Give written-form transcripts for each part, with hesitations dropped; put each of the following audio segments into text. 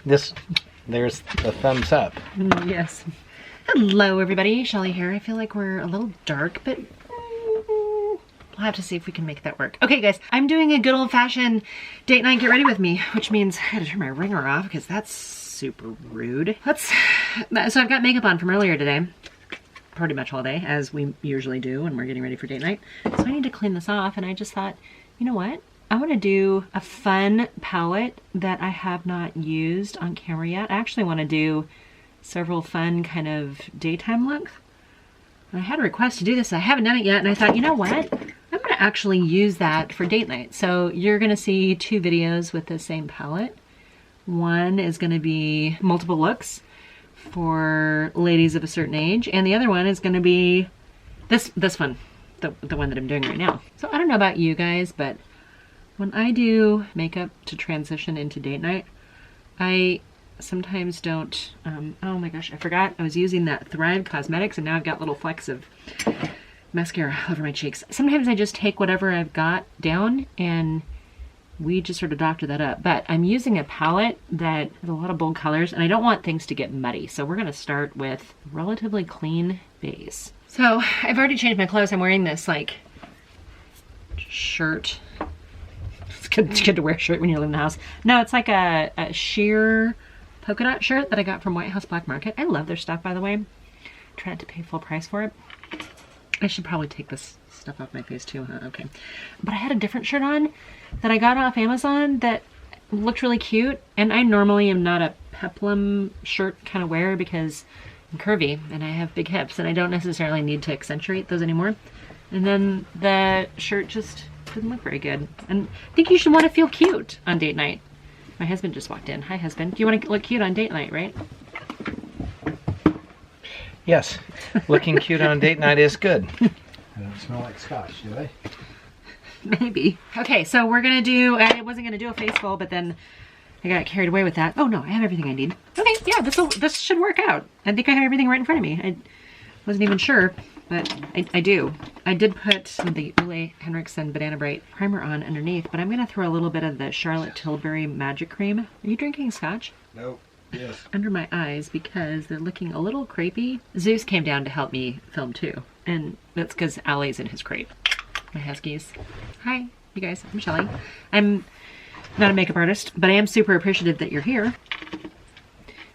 There's the thumbs up. Yes. Hello everybody, Shelly here. I feel like we're a little dark, but we'll have to see if we can make that work. Okay guys, I'm doing a good old-fashioned date night get ready with me, which means I had to turn my ringer off because that's super rude. So I've got makeup on from earlier today, pretty much all day, as we usually do when we're getting ready for date night. So I need to clean this off, and I just thought, you know what? I want to do a fun palette that I have not used on camera yet. I actually want to do several fun kind of daytime looks. I had a request to do this. I haven't done it yet, and I thought, you know what? I'm going to actually use that for date night. So you're going to see 2 videos with the same palette. One is going to be multiple looks for ladies of a certain age, and the other one is going to be this one, the one that I'm doing right now. So I don't know about you guys, but when I do makeup to transition into date night, I sometimes don't, oh my gosh, I forgot I was using that Thrive Cosmetics, and now I've got little flecks of mascara over my cheeks. Sometimes I just take whatever I've got down and we just sort of doctor that up. But I'm using a palette that has a lot of bold colors, and I don't want things to get muddy. So we're gonna start with a relatively clean base. So I've already changed my clothes. I'm wearing this like shirt. It's good to wear a shirt when you're leaving the house. No, it's like a sheer polka dot shirt that I got from White House Black Market. I love their stuff, by the way. Try not to pay full price for it. I should probably take this stuff off my face too, huh? Okay. But I had a different shirt on that I got off Amazon that looked really cute. And I normally am not a peplum shirt kind of wearer because I'm curvy and I have big hips and I don't necessarily need to accentuate those anymore. And then the shirt just didn't look very good. And I think you should want to feel cute on date night. My husband just walked in. Hi, husband. Do you want to look cute on date night, right? Yes, looking cute on date night is good. I don't smell like scotch, do I? Maybe. Okay, so we're gonna do, I wasn't gonna do a face full, but then I got carried away with that. Oh no, I have everything I need. Okay, yeah, this should work out. I think I have everything right in front of me. I wasn't even sure, but I do. I did put the Ole Henriksen Banana Bright primer on underneath, but I'm gonna throw a little bit of the Charlotte Tilbury Magic Cream. Are you drinking scotch? Nope. Yes. Under my eyes because they're looking a little crepey. Zeus came down to help me film too, and that's because Allie's in his crate. My huskies. Hi, you guys. I'm Shelly. I'm not a makeup artist, but I am super appreciative that you're here.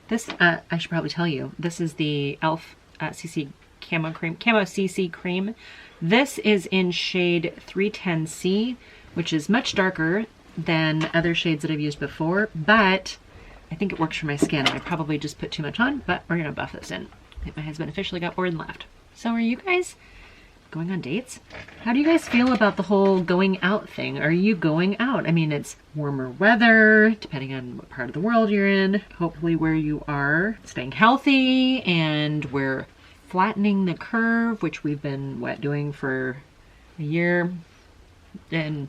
This, I should probably tell you, this is the e.l.f. CC Camo CC Cream. This is in shade 310C, which is much darker than other shades that I've used before, but I think it works for my skin. I probably just put too much on, but we're gonna buff this in. I think my husband officially got bored and left. So are you guys going on dates? How do you guys feel about the whole going out thing? Are you going out? I mean, it's warmer weather, depending on what part of the world you're in. Hopefully where you are staying healthy, and we're flattening the curve, which we've been doing for a year and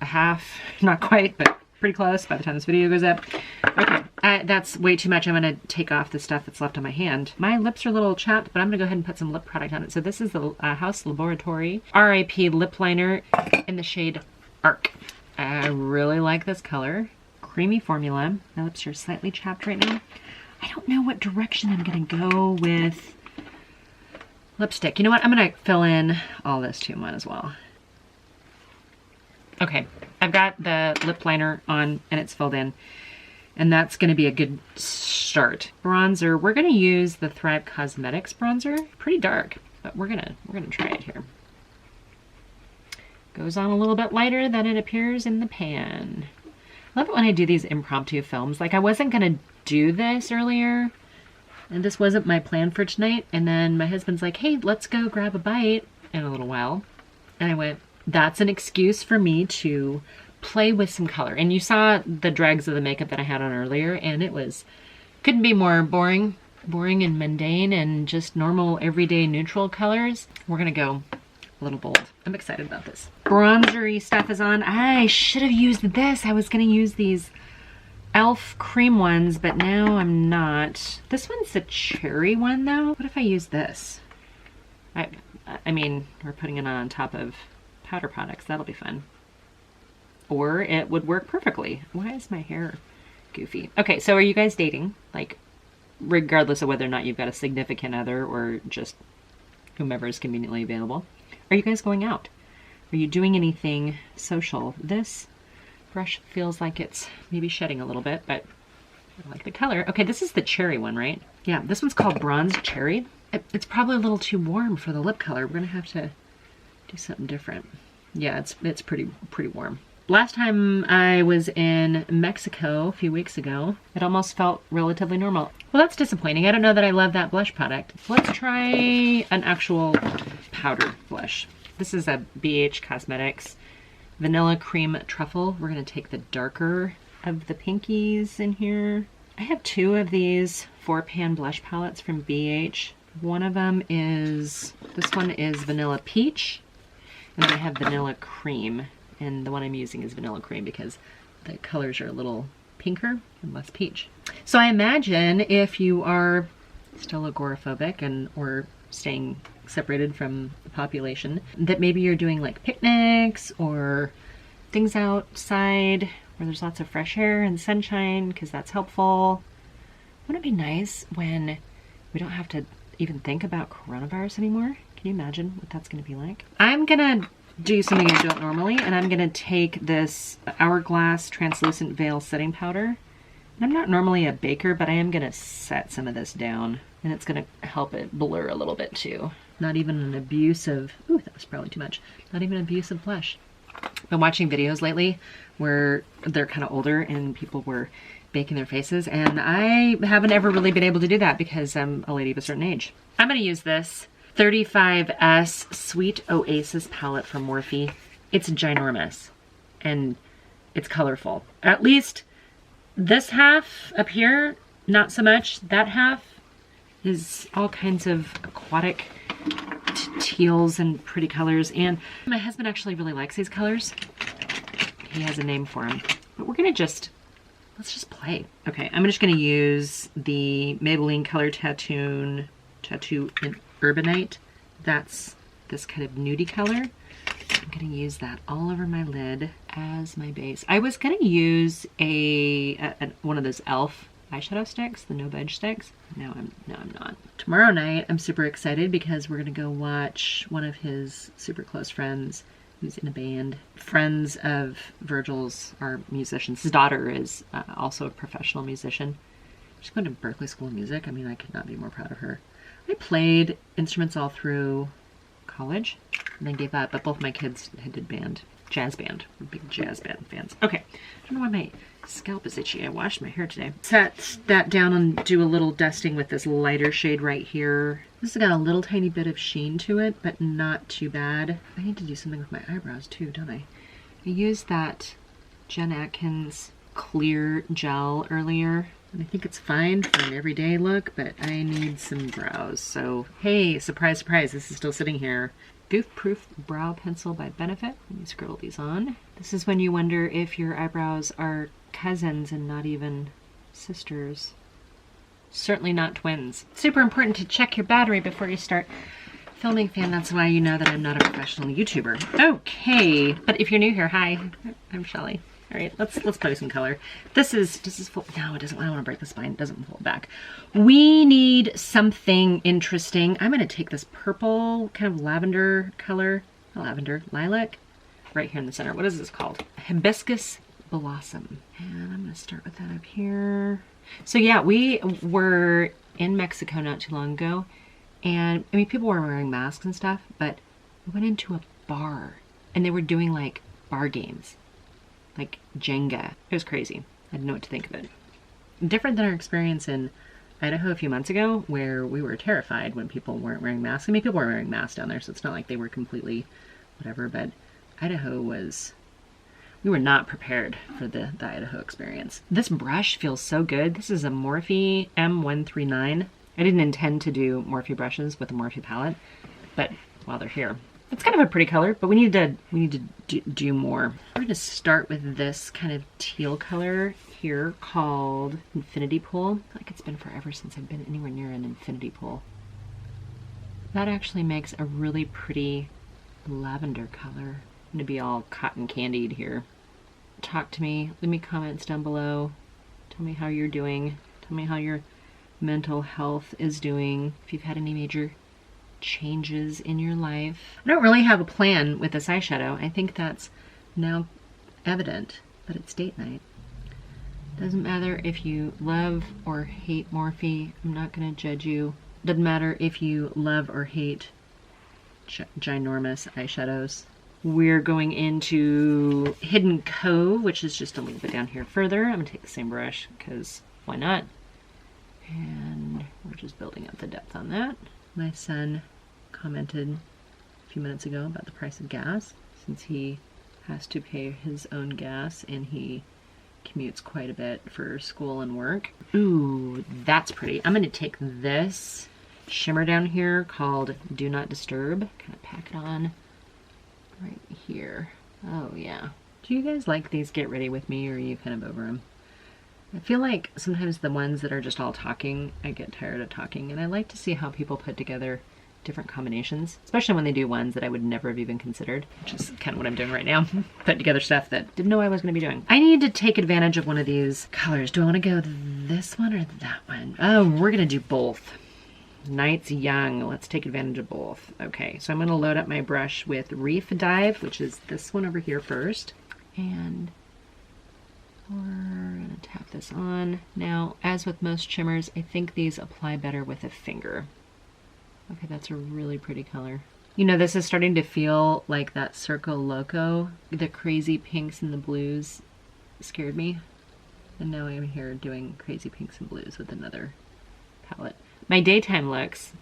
a half, not quite, but pretty close by the time this video goes up. Okay, that's way too much. I'm gonna take off the stuff that's left on my hand. My lips are a little chapped, but I'm gonna go ahead and put some lip product on it. So this is the House Laboratory RIP lip liner in the shade Arc. I really like this color. Creamy formula. My lips are slightly chapped right now. I don't know what direction I'm gonna go with lipstick. You know what? I'm gonna fill in all this too, might as well. Okay, I've got the lip liner on and it's filled in, and that's gonna be a good start. Bronzer, we're gonna use the Thrive Cosmetics bronzer. Pretty dark, but we're gonna try it here. Goes on a little bit lighter than it appears in the pan. I love it when I do these impromptu films. Like, I wasn't gonna do this earlier, and this wasn't my plan for tonight, and then my husband's like, hey, let's go grab a bite in a little while. And I went, that's an excuse for me to play with some color. And you saw the dregs of the makeup that I had on earlier, and it couldn't be more boring and mundane and just normal everyday neutral colors. We're gonna go a little bold. I'm excited about this. Bronzery stuff is on. I should have used this. I was gonna use these e.l.f. cream ones, but now I'm not. This one's the cherry one though. What if I use this? I mean, we're putting it on top of powder products. That'll be fun. or it would work perfectly. Why is my hair goofy? Okay, so are you guys dating? Like, regardless of whether or not you've got a significant other or just whomever is conveniently available. Are you guys going out? Are you doing anything social? This brush feels like it's maybe shedding a little bit, but I like the color. Okay, this is the cherry one, right? Yeah, this one's called Bronze Cherry. It's probably a little too warm for the lip color. We're gonna have to do something different. Yeah, it's pretty warm. Last time I was in Mexico a few weeks ago, it almost felt relatively normal. Well, that's disappointing. I don't know that I love that blush product. Let's try an actual powder blush. This is a BH Cosmetics Vanilla Cream Truffle. We're gonna take the darker of the pinkies in here. I have two of these 4-pan blush palettes from BH. One of them is, this one is Vanilla Peach, and then I have Vanilla Cream. And the one I'm using is Vanilla Cream because the colors are a little pinker and less peach. So I imagine if you are still agoraphobic and or staying separated from the population, that maybe you're doing like picnics or things outside where there's lots of fresh air and sunshine, because that's helpful. Wouldn't it be nice when we don't have to even think about coronavirus anymore? Can you imagine what that's gonna be like? I'm gonna do something I don't normally, and I'm gonna take this Hourglass Translucent Veil Setting Powder. And I'm not normally a baker, but I am gonna set some of this down, and it's gonna help it blur a little bit too. Not even an abusive, ooh, that was probably too much. Not even an abusive blush. Been watching videos lately where they're kind of older and people were baking their faces, and I haven't ever really been able to do that because I'm a lady of a certain age. I'm gonna use this 35S Sweet Oasis palette from Morphe. It's ginormous and it's colorful. At least this half up here, not so much. That half is all kinds of aquatic teals and pretty colors. And my husband actually really likes these colors. He has a name for them. But we're gonna let's just play. Okay, I'm just gonna use the Maybelline Color Tattoo in Urbanite. That's this kind of nudie color. I'm gonna use that all over my lid as my base. I was gonna use one of those e.l.f. eyeshadow sticks, the no budge sticks. No, I'm not. Tomorrow night, I'm super excited because we're gonna go watch one of his super close friends who's in a band. Friends of Virgil's are musicians. His daughter is also a professional musician. She's going to Berklee School of Music. I mean, I could not be more proud of her. I played instruments all through college and then gave up, but both my kids did band. Jazz band. We're big jazz band fans. Okay, I don't know why my scalp is itchy. I washed my hair today. Set that down and do a little dusting with this lighter shade right here. This has got a little tiny bit of sheen to it, but not too bad. I need to do something with my eyebrows too, don't I? I used that Jen Atkins clear gel earlier, and I think it's fine for an everyday look, but I need some brows. So, hey, surprise, surprise, this is still sitting here. Goof Proof Brow Pencil by Benefit. Let me scribble these on. This is when you wonder if your eyebrows are cousins and not even sisters. Certainly not twins. Super important to check your battery before you start filming, fan. That's why you know that I'm not a professional YouTuber. Okay, but if you're new here, hi, I'm Shelly. All right, let's play with some color. This is full. No, it doesn't. I don't want to break the spine. It doesn't pull back. We need something interesting. I'm going to take this purple kind of lavender color, lavender, lilac, right here in the center. What is this called? Hibiscus Blossom. And I'm going to start with that up here. So yeah, we were in Mexico not too long ago, and I mean, people were wearing masks and stuff, but we went into a bar and they were doing like bar games. Like Jenga. It was crazy. I didn't know what to think of it. Different than our experience in Idaho a few months ago, where we were terrified when people weren't wearing masks. I mean, people were wearing masks down there, so it's not like they were completely whatever, but Idaho was, we were not prepared for the Idaho experience. This brush feels so good. This is a Morphe M139. I didn't intend to do Morphe brushes with a Morphe palette, but while they're here, it's kind of a pretty color, but we need to do more. We're going to start with this kind of teal color here called Infinity Pool. I feel like it's been forever since I've been anywhere near an infinity pool. That actually makes a really pretty lavender color. I'm going to be all cotton candied here. talk to me. Leave me comments down below. Tell me how you're doing. Tell me how your mental health is doing. If you've had any major changes in your life. I don't really have a plan with this eyeshadow. I think that's now evident, but it's date night. Doesn't matter if you love or hate Morphe. I'm not going to judge you. Doesn't matter if you love or hate ginormous eyeshadows. We're going into Hidden Cove, which is just a little bit down here further. I'm going to take the same brush because why not? And we're just building up the depth on that. My son commented a few minutes ago about the price of gas, since he has to pay his own gas and he commutes quite a bit for school and work. Ooh, that's pretty. I'm going to take this shimmer down here called Do Not Disturb, kind of pack it on right here. Oh yeah. Do you guys like these Get Ready With Me, or are you kind of over them? I feel like sometimes the ones that are just all talking, I get tired of talking, and I like to see how people put together different combinations, especially when they do ones that I would never have even considered, which is kind of what I'm doing right now. Putting together stuff that didn't know I was going to be doing. I need to take advantage of one of these colors. Do I want to go this one or that one? Oh, we're going to do both. Night's Young. Let's take advantage of both. Okay, so I'm going to load up my brush with Reef Dive, which is this one over here first. And we're going to tap this on. Now, as with most shimmers, I think these apply better with a finger. Okay, that's a really pretty color. You know, this is starting to feel like that Circo Loco. The crazy pinks and the blues scared me. And now I'm here doing crazy pinks and blues with another palette. My daytime looks,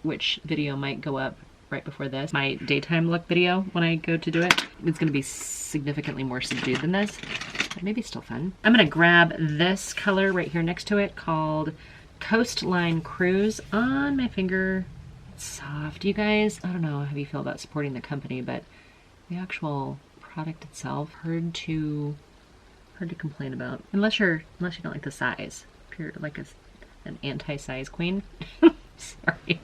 which video might go up right before this, my daytime look video when I go to do it, it's going to be significantly more subdued than this, but maybe still fun. I'm going to grab this color right here next to it called Coastline Cruise on my finger. It's soft. You guys, I don't know how you feel about supporting the company, but the actual product itself, hard to complain about. Unless you don't like the size. If you're like an anti-size queen. Sorry.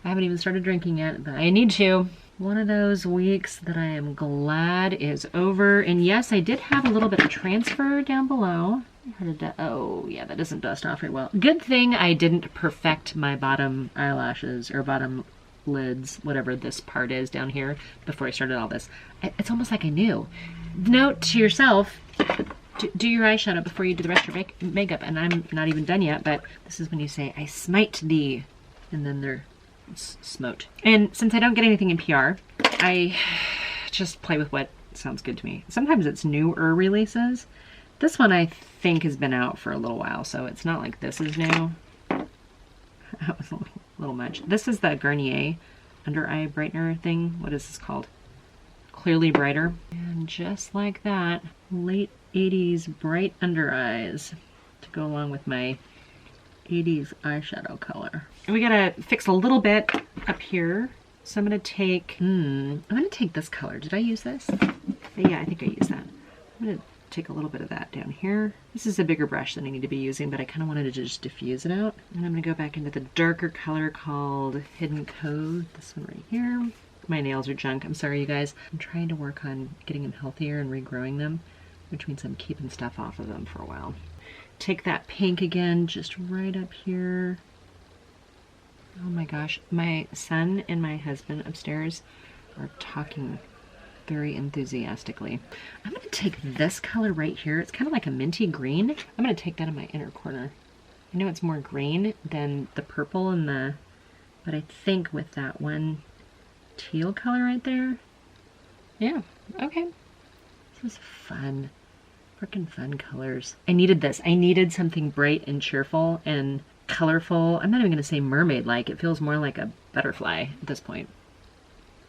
I haven't even started drinking yet, but I need to. One of those weeks that I am glad is over. And yes, I did have a little bit of transfer down below. Oh yeah, that doesn't dust off very well. Good thing I didn't perfect my bottom eyelashes or bottom lids, whatever this part is down here, before I started all this. It's almost like I knew. Note to yourself, do your eyeshadow before you do the rest of your makeup. And I'm not even done yet, but this is when you say, I smite thee, and then they're smote. And since I don't get anything in PR, I just play with what sounds good to me. Sometimes it's newer releases. This one I think has been out for a little while, so it's not like this is new. That was a little much. This is the Garnier under eye brightener thing. What is this called? Clearly Brighter. And just like that, late 80s bright under eyes to go along with my 80s eyeshadow color. And we gotta fix a little bit up here. So I'm gonna take, this color. Did I use this? Yeah, I think I used that. I'm gonna take a little bit of that down here. This is a bigger brush than I need to be using, but I kind of wanted to just diffuse it out. And I'm gonna go back into the darker color called Hidden Cove. This one right here. My nails are junk. I'm sorry, you guys. I'm trying to work on getting them healthier and regrowing them, which means I'm keeping stuff off of them for a while. Take that pink again, just right up here. Oh my gosh, my son and my husband upstairs are talking very enthusiastically. I'm gonna take this color right here. It's kind of like a minty green. I'm gonna take that in my inner corner. I know it's more green than the purple and but I think with that one teal color right there. Yeah, okay. This is fun. Freaking fun colors. I needed this. I needed something bright and cheerful and colorful. I'm not even gonna say mermaid-like. It feels more like a butterfly at this point.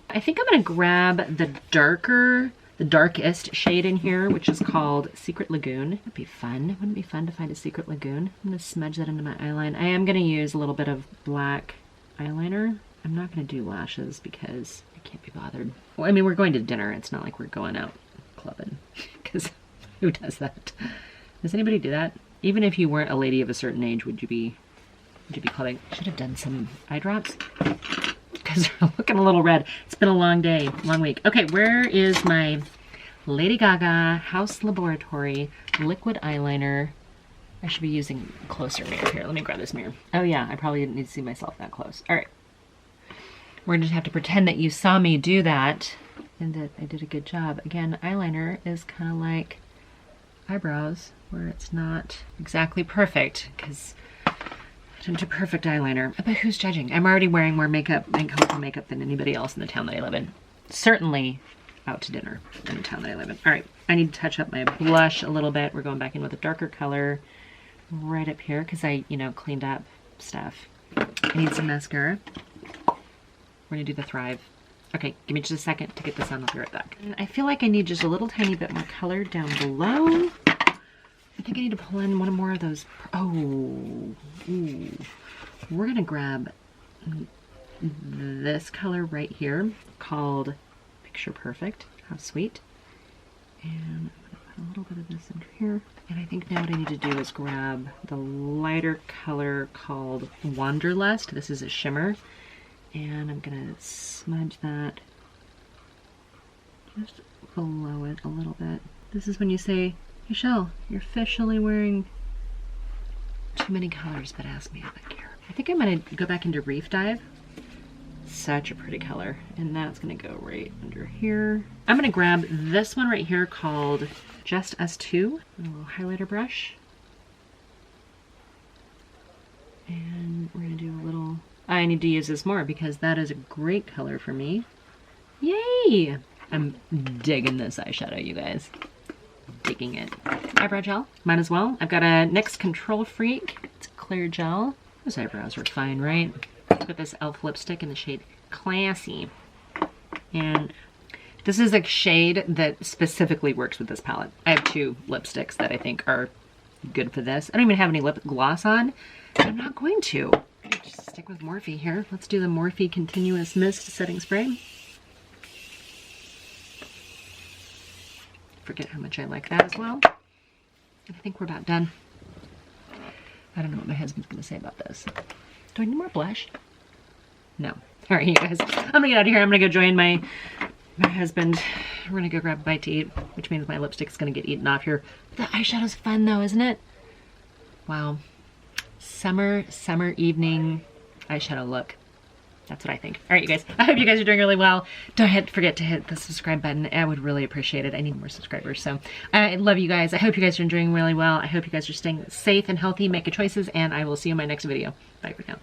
I think I'm gonna grab the darkest shade in here, which is called Secret Lagoon. That'd be fun. Wouldn't it be fun to find a secret lagoon? I'm gonna smudge that into my eyeline. I am gonna use a little bit of black eyeliner. I'm not gonna do lashes because I can't be bothered. Well, I mean, we're going to dinner. It's not like we're going out clubbing, because who does that? Does anybody do that? Even if you weren't a lady of a certain age, would you be clubbing? Should have done some eye drops because they're looking a little red. It's been a long day, long week. Okay, where is my Lady Gaga House Laboratory Liquid Eyeliner. I should be using a closer mirror here. Let me grab this mirror. Oh yeah, I probably didn't need to see myself that close. All right. We're gonna just have to pretend that you saw me do that and that I did a good job. Again, eyeliner is kind of like eyebrows, where it's not exactly perfect because I didn't do perfect eyeliner. But who's judging? I'm already wearing more makeup and colorful makeup than anybody else in the town that I live in. Certainly out to dinner in the town that I live in. All right, I need to touch up my blush a little bit. We're going back in with a darker color right up here because I, cleaned up stuff. I need some mascara. We're gonna do the Thrive. Okay, give me just a second to get this on. I'll be right back. And I feel like I need just a little tiny bit more color down below. I think I need to pull in one more of those. Oh, ooh. We're gonna grab this color right here called Picture Perfect. How sweet. And I'm gonna put a little bit of this in here. And I think now what I need to do is grab the lighter color called Wanderlust. This is a shimmer. And I'm gonna smudge that just below it a little bit. This is when you say, hey Shell, you're officially wearing too many colors, but ask me if I care. I think I'm gonna go back into Reef Dive. Such a pretty color. And that's gonna go right under here. I'm gonna grab this one right here called Just Us Two. A little highlighter brush. And we're gonna do a little, I need to use this more because that is a great color for me. Yay! I'm digging this eyeshadow, you guys. Digging it. Eyebrow gel, might as well. I've got a NYX Control Freak. It's a clear gel. Those eyebrows were fine, right? I've got this e.l.f. lipstick in the shade Classy. And this is a shade that specifically works with this palette. I have two lipsticks that I think are good for this. I don't even have any lip gloss on. I'm not going to. Just stick with Morphe here. Let's do the Morphe Continuous Mist Setting Spray. Forget how much I like that as well. I think we're about done. I don't know what my husband's gonna say about this. Do I need more blush? No. All right, you guys. I'm gonna get out of here. I'm gonna go join my husband. We're gonna go grab a bite to eat, which means my lipstick's gonna get eaten off here. The eyeshadow's fun though, isn't it? Wow. Summer evening eyeshadow look. That's what I think. All right, you guys. I hope you guys are doing really well. Don't forget to hit the subscribe button. I would really appreciate it. I need more subscribers. So I love you guys. I hope you guys are doing really well. I hope you guys are staying safe and healthy, making choices, and I will see you in my next video. Bye for now.